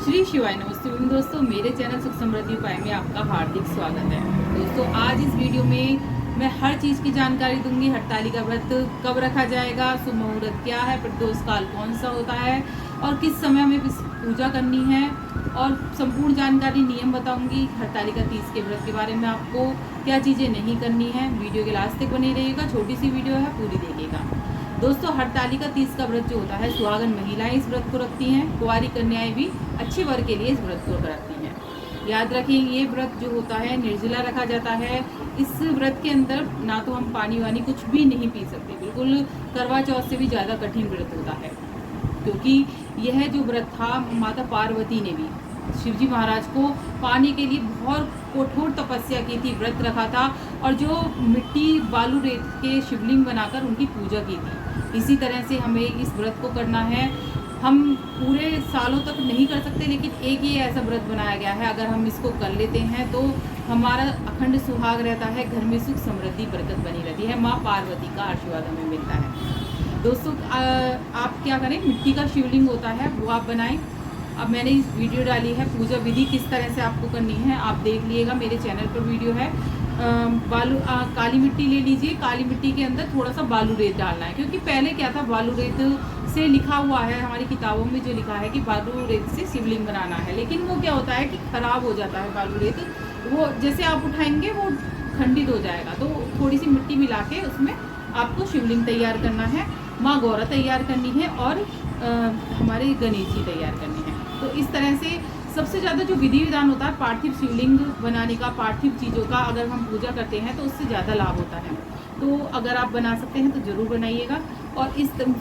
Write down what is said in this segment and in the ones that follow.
श्री शिवाय नमस्ते दोस्तों, मेरे चैनल सुख समृद्धि उपाय में आपका हार्दिक स्वागत है। दोस्तों, आज इस वीडियो में मैं हर चीज़ की जानकारी दूंगी। हरतालिका व्रत कब रखा जाएगा, शुभ मुहूर्त क्या है, प्रदोष काल कौन सा होता है और किस समय हमें पूजा करनी है, और संपूर्ण जानकारी नियम बताऊंगी। हरतालिका तीज के व्रत के बारे में आपको क्या चीज़ें नहीं करनी है। वीडियो के लास्ट तक बने रहिएगा, छोटी सी वीडियो है, पूरी देखिएगा। दोस्तों, हरतालिका तीज का व्रत जो होता है, सुहागन महिलाएं इस व्रत को रखती हैं। कुंवारी कन्याएं भी अच्छे वर के लिए इस व्रत को रखती हैं। याद रखें, ये व्रत जो होता है निर्जला रखा जाता है। इस व्रत के अंदर ना तो हम पानी वानी कुछ भी नहीं पी सकते। बिल्कुल करवा चौथ से भी ज़्यादा कठिन व्रत होता है, क्योंकि यह जो व्रत था, माता पार्वती ने भी शिवजी महाराज को पाने के लिए बहुत कठोर तपस्या की थी, व्रत रखा था, और जो मिट्टी बालू रेत के शिवलिंग बनाकर उनकी पूजा की थी। इसी तरह से हमें इस व्रत को करना है। हम पूरे सालों तक नहीं कर सकते, लेकिन एक ही ऐसा व्रत बनाया गया है, अगर हम इसको कर लेते हैं तो हमारा अखंड सुहाग रहता है, घर में सुख समृद्धि बरकत बनी रहती है, माँ पार्वती का आशीर्वाद हमें मिलता है। दोस्तों, आप क्या करें, मिट्टी का शिवलिंग होता है वो आप बनाएं। अब मैंने इस वीडियो डाली है, पूजा विधि किस तरह से आपको करनी है आप देख लीजिएगा, मेरे चैनल पर वीडियो है। काली मिट्टी ले लीजिए। काली मिट्टी के अंदर थोड़ा सा बालू रेत डालना है, क्योंकि पहले क्या था, बालू रेत से लिखा हुआ है, हमारी किताबों में जो लिखा है कि बालू रेत से शिवलिंग बनाना है, लेकिन वो क्या होता है कि खराब हो जाता है बालू रेत। वो जैसे आप उठाएंगे वो खंडित हो जाएगा। तो थोड़ी सी मिट्टी मिला के उसमें आपको शिवलिंग तैयार करना है, माँ गौरा तैयार करनी है, और हमारे गणेश जी तैयार करने हैं। तो इस तरह से सबसे ज़्यादा जो विधि विधान होता है पार्थिव शिवलिंग बनाने का, पार्थिव चीज़ों का अगर हम पूजा करते हैं तो उससे ज़्यादा लाभ होता है। तो अगर आप बना सकते हैं तो ज़रूर बनाइएगा। और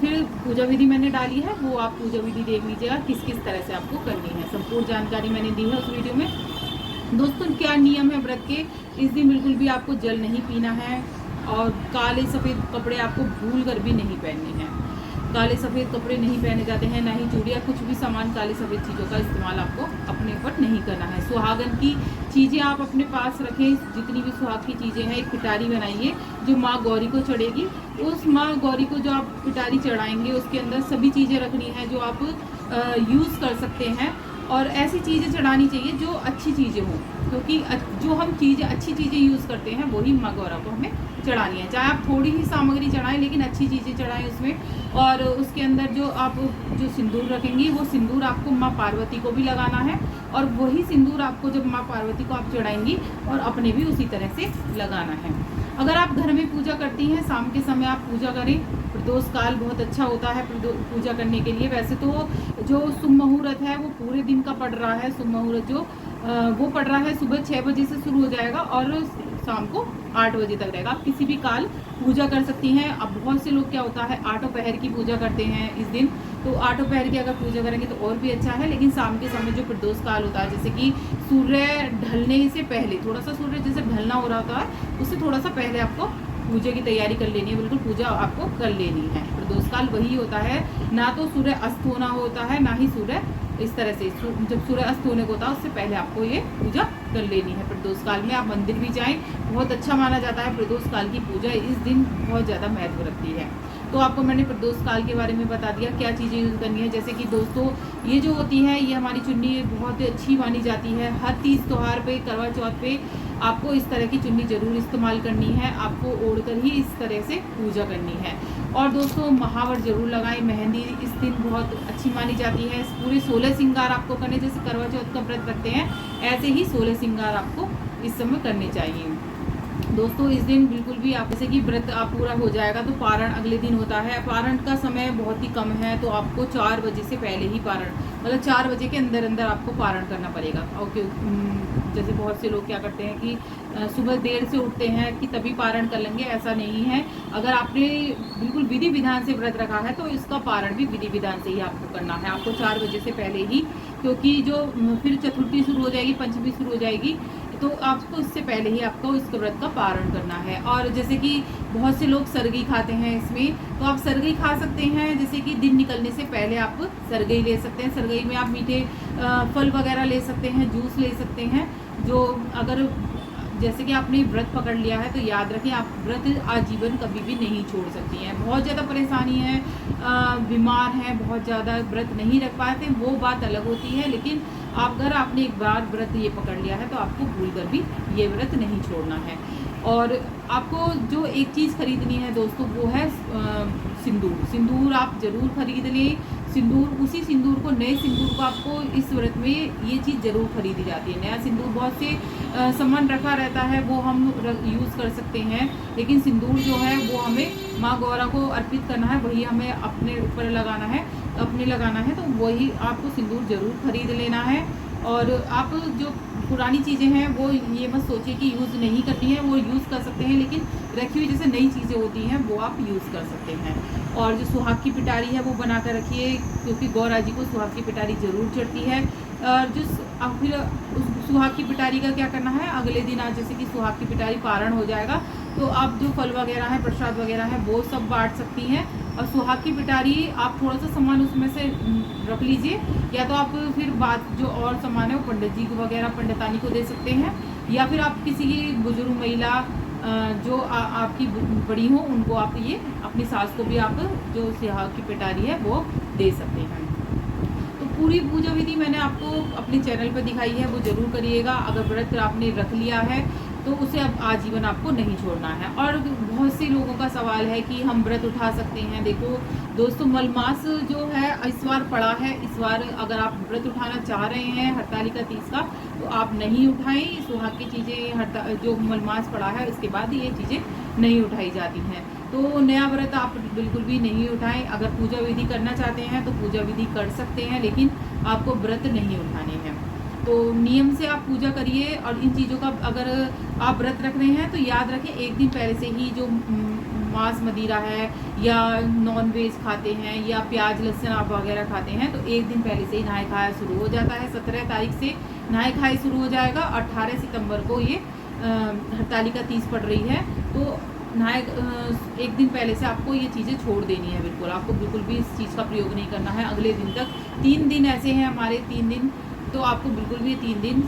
फिर पूजा विधि मैंने डाली है, वो आप पूजा विधि देख लीजिएगा किस किस तरह से आपको करनी है। संपूर्ण जानकारी मैंने दी है उस वीडियो में। दोस्तों, क्या नियम है व्रत के, इस दिन बिल्कुल भी आपको जल नहीं पीना है, और काले सफ़ेद कपड़े आपको भूल कर भी नहीं पहनने हैं। काले सफ़ेद कपड़े नहीं पहने जाते हैं, ना ही चूड़ियाँ, कुछ भी सामान काले सफ़ेद चीज़ों का इस्तेमाल आपको अपने ऊपर नहीं करना है। सुहागन की चीज़ें आप अपने पास रखें, जितनी भी सुहाग की चीज़ें हैं। एक पिटारी बनाइए जो माँ गौरी को चढ़ेगी। उस माँ गौरी को जो आप पिटारी चढ़ाएंगे उसके अंदर सभी चीज़ें रखनी है जो आप यूज़ कर सकते हैं, और ऐसी चीज़ें चढ़ानी चाहिए जो अच्छी चीज़ें हों, क्योंकि जो हम चीज़ें अच्छी चीज़ें यूज़ करते हैं वही माँ गौरा को हमें चढ़ानी है। चाहे आप थोड़ी ही सामग्री चढ़ाएं, लेकिन अच्छी चीज़ें चढ़ाएं उसमें। और उसके अंदर जो सिंदूर रखेंगी, वो सिंदूर आपको माँ पार्वती को भी लगाना है, और वही सिंदूर आपको जब माँ पार्वती को आप चढ़ाएंगी और अपने भी उसी तरह से लगाना है। अगर आप घर में पूजा करती हैं, शाम के समय आप पूजा करें। प्रदोष काल बहुत अच्छा होता है पूजा करने के लिए। वैसे तो जो शुभ मुहूर्त है वो पूरे दिन का पड़ रहा है। शुभ मुहूर्त जो वो पड़ रहा है सुबह 6 बजे से शुरू हो जाएगा और शाम को 8 बजे तक रहेगा। आप किसी भी काल पूजा कर सकती हैं। अब बहुत से लोग क्या होता है, आठों पहर की पूजा करते हैं इस दिन, तो आठों पहर की अगर पूजा करेंगे तो और भी अच्छा है। लेकिन शाम के समय जो प्रदोष काल होता है, जैसे कि सूर्य ढलने से पहले, थोड़ा सा सूर्य जैसे ढलना हो रहा होता है, उससे थोड़ा सा पहले आपको पूजा की तैयारी कर लेनी है। बिल्कुल पूजा आपको कर लेनी है। प्रदोष काल वही होता है, ना तो सूर्य अस्त होना होता है, ना ही सूर्य इस तरह से जब सूर्य अस्त होने को होता है उससे पहले आपको ये पूजा कर लेनी है। प्रदोष काल में आप मंदिर भी जाएं, बहुत अच्छा माना जाता है प्रदोष काल की पूजा। इस दिन बहुत ज़्यादा महत्व रखती है। तो आपको मैंने प्रदोष काल के बारे में बता दिया क्या चीज़ें यूज़ करनी है। जैसे कि दोस्तों, ये जो होती है, ये हमारी चुन्नी बहुत अच्छी मानी जाती है। हर तीज त्यौहार पे, करवा चौथ पे आपको इस तरह की चुन्नी ज़रूर इस्तेमाल करनी है। आपको ओढ़कर ही इस तरह से पूजा करनी है। और दोस्तों, महावर ज़रूर लगाएं। मेहंदी इस दिन बहुत अच्छी मानी जाती है। पूरे 16 श्रृंगार आपको करने, जैसे करवा चौथ का व्रत रखते हैं ऐसे ही 16 श्रृंगार आपको इस समय करने चाहिए। दोस्तों, इस दिन बिल्कुल भी आप, जैसे कि व्रत आप पूरा हो जाएगा तो पारण अगले दिन होता है। पारण का समय बहुत ही कम है, तो आपको 4 बजे से पहले ही पारण, मतलब 4 बजे के अंदर अंदर आपको पारण करना पड़ेगा। ओके, जैसे बहुत से लोग क्या करते हैं कि सुबह देर से उठते हैं कि तभी पारण कर लेंगे, ऐसा नहीं है। अगर आपने बिल्कुल विधि विधान से व्रत रखा है तो इसका पारण भी विधि विधान से ही आपको करना है। आपको 4 बजे से पहले ही, क्योंकि जो फिर चतुर्थी शुरू हो जाएगी, पंचमी शुरू हो जाएगी, तो आपको इससे पहले ही आपको इस व्रत का पारण करना है। और जैसे कि बहुत से लोग सरगई खाते हैं इसमें, तो आप सरगई खा सकते हैं। जैसे कि दिन निकलने से पहले आप सरगई ले सकते हैं। सरगई में आप मीठे फल वगैरह ले सकते हैं, जूस ले सकते हैं। जो अगर जैसे कि आपने व्रत पकड़ लिया है तो याद रखें आप व्रत आजीवन कभी भी नहीं छोड़ सकती हैं। बहुत ज़्यादा परेशानी है, बीमार हैं, बहुत ज़्यादा व्रत नहीं रख पाते, वो बात अलग होती है। लेकिन अगर आपने एक बार व्रत ये पकड़ लिया है तो आपको भूल कर भी ये व्रत नहीं छोड़ना है। और आपको जो एक चीज़ खरीदनी है दोस्तों वो है सिंदूर। सिंदूर आप ज़रूर खरीद लें। सिंदूर, उसी सिंदूर को, नए सिंदूर को आपको इस व्रत में ये चीज़ ज़रूर खरीदी जाती है। नया सिंदूर बहुत से सामान रखा रहता है, वो हम यूज़ कर सकते हैं, लेकिन सिंदूर जो है वो हमें माँ गौरा को अर्पित करना है, वही हमें अपने ऊपर लगाना है, अपने लगाना है। तो वही आपको सिंदूर ज़रूर खरीद लेना है। और आप जो पुरानी चीज़ें हैं वो ये मत सोचिए कि यूज़ नहीं करनी है, वो यूज़ कर सकते हैं, लेकिन रखी हुई जैसे नई चीज़ें होती हैं वो आप यूज़ कर सकते हैं। और जो सुहाग की पिटारी है वो बना कर रखिए, क्योंकि गौरा जी को सुहाग की पिटारी ज़रूर चढ़ती है। और जो फिर उस सुहाग की पिटारी का क्या करना है, अगले दिन आज जैसे कि सुहाग की पिटारी पारण हो जाएगा तो आप जो फल वगैरह है, प्रसाद वगैरह है, वो सब बांट सकती हैं। और सुहाग की पिटारी आप थोड़ा सा सामान उसमें से रख लीजिए, या तो आप फिर बात जो और सामान है वो पंडित जी को वगैरह, पंडितानी को दे सकते हैं, या फिर आप किसी की बुजुर्ग महिला जो आपकी बड़ी हो उनको आप ये, अपनी सास को भी आप जो सुहाग की पिटारी है वो दे सकते हैं। तो पूरी पूजा विधि मैंने आपको अपने चैनल पर दिखाई है, वो ज़रूर करिएगा। अगर व्रत आपने रख लिया है तो उसे अब आजीवन आपको नहीं छोड़ना है। और बहुत से लोगों का सवाल है कि हम व्रत उठा सकते हैं। देखो दोस्तों, मलमास जो है इस बार पड़ा है, इस बार अगर आप व्रत उठाना चाह रहे हैं हरतालिका तीज का तो आप नहीं उठाएं। सुहाग की चीज़ें जो मलमास पड़ा है उसके बाद ये चीज़ें नहीं उठाई जाती हैं। तो नया व्रत आप बिल्कुल भी नहीं उठाएं। अगर पूजा विधि करना चाहते हैं तो पूजा विधि कर सकते हैं, लेकिन आपको व्रत नहीं उठाने हैं। तो नियम से आप पूजा करिए। और इन चीज़ों का अगर आप व्रत रख रहे हैं तो याद रखें, एक दिन पहले से ही जो मांस मदिरा है या नॉन वेज खाते हैं या प्याज लहसुन आप वगैरह खाते हैं तो एक दिन पहले से ही नहाय खाया शुरू हो जाता है। 17 तारीख से नहाय खाए शुरू हो जाएगा। 18 सितंबर को ये हरतालिका तीज पड़ रही है, तो नहाय एक दिन पहले से आपको ये चीज़ें छोड़ देनी है। बिल्कुल आपको बिल्कुल भी इस चीज़ का प्रयोग नहीं करना है अगले दिन तक। 3 दिन ऐसे हैं हमारे, 3 दिन, तो आपको बिल्कुल भी 3 दिन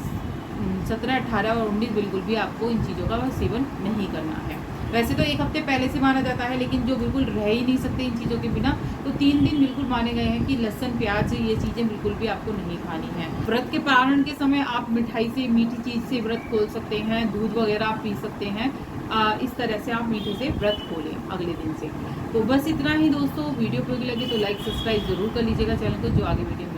17, 18 और 19 बिल्कुल भी आपको इन चीज़ों का सेवन नहीं करना है। वैसे तो 1 हफ्ते पहले से माना जाता है, लेकिन जो बिल्कुल रह ही नहीं सकते इन चीज़ों के बिना, तो 3 दिन बिल्कुल माने गए हैं कि लहसुन प्याज ये चीज़ें बिल्कुल भी आपको नहीं खानी है। व्रत के पारण के समय आप मिठाई से, मीठी चीज़ से व्रत खोल सकते हैं, दूध वगैरह आप पी सकते हैं। इस तरह से आप मीठे से व्रत खोलें अगले दिन से। तो बस इतना ही दोस्तों। वीडियो उपयोगी लगे तो लाइक सब्सक्राइब ज़रूर कर लीजिएगा चैनल को, जो आगे वीडियो